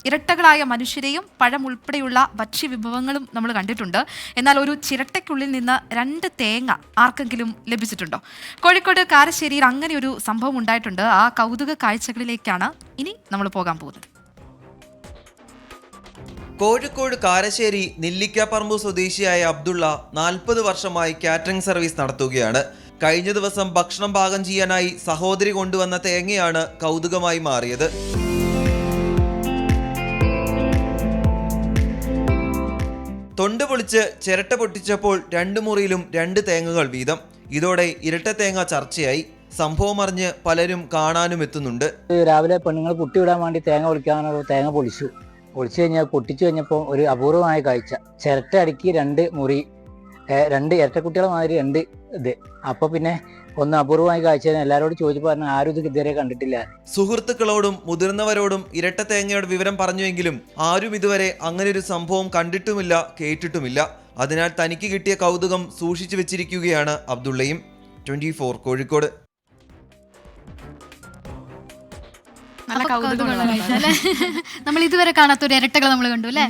ഇരട്ടകളായ മനുഷ്യരെയും പഴം ഉൾപ്പെടെയുള്ള ഭക്ഷ്യവിഭവങ്ങളും നമ്മൾ കണ്ടിട്ടുണ്ട്. എന്നാൽ ഒരു ചിരട്ടയ്ക്കുള്ളിൽ നിന്ന് 2 തേങ്ങ ആർക്കെങ്കിലും ലഭിച്ചിട്ടുണ്ടോ? കോഴിക്കോട് കാരശ്ശേരിയിൽ അങ്ങനെ ഒരു സംഭവം ഉണ്ടായിട്ടുണ്ട്. ആ കൗതുക കാഴ്ചകളിലേക്കാണ് ഇനി നമ്മൾ പോകാൻ പോകുന്നത്. കോഴിക്കോട് കാരശ്ശേരി നെല്ലിക്കാപ്പറമ്പ് സ്വദേശിയായ അബ്ദുള്ള 40 വർഷമായി കാറ്ററിംഗ് സർവീസ് നടത്തുകയാണ്. കഴിഞ്ഞ ദിവസം ഭക്ഷണം പാകം ചെയ്യാനായി സഹോദരി കൊണ്ടുവന്ന തേങ്ങയാണ് കൗതുകമായി മാറിയത്. തൊണ്ട് പൊളിച്ച് ചിരട്ട പൊട്ടിച്ചപ്പോൾ 2 മുറിയിലും 2 തേങ്ങകൾ വീതം. ഇതോടെ ഇരട്ട തേങ്ങ ചർച്ചയായി. സംഭവം അറിഞ്ഞ് പലരും കാണാനും എത്തുന്നുണ്ട്. രാവിലെ പെണ്ണുങ്ങൾ കുട്ടി വിടാൻ വേണ്ടി തേങ്ങ പൊളിക്കാനോ തേങ്ങ പൊളിച്ചു കഴിഞ്ഞാൽ പൊട്ടിച്ചു കഴിഞ്ഞപ്പോൾ ഒരു അപൂർവമായ കാഴ്ച. ചിരട്ട അടുക്കി 2 മുറി, 2 ഇരട്ടക്കുട്ടികളെ മാതിരി 2 ഇത്. അപ്പോൾ പിന്നെ ഒന്ന് അപൂർവമായ കാഴ്ച. എല്ലാവരോടും ചോദിച്ചപ്പോൾ പറഞ്ഞാൽ ആരും ഇത് ഇതുവരെ കണ്ടിട്ടില്ല. സുഹൃത്തുക്കളോടും മുതിർന്നവരോടും ഇരട്ട തേങ്ങയുടെ വിവരം പറഞ്ഞുവെങ്കിലും ആരും ഇതുവരെ അങ്ങനെ ഒരു സംഭവം കണ്ടിട്ടുമില്ല, കേട്ടിട്ടുമില്ല. അതിനാൽ തനിക്ക് കിട്ടിയ കൗതുകം സൂക്ഷിച്ചു വെച്ചിരിക്കുകയാണ് അബ്ദുള്ളയും. 24 കോഴിക്കോട്. നല്ല കൗതുകമുള്ള നമ്മൾ ഇതുവരെ കാണാത്ത ഒരു ഇരട്ടകൾ നമ്മൾ കണ്ടു അല്ലേ?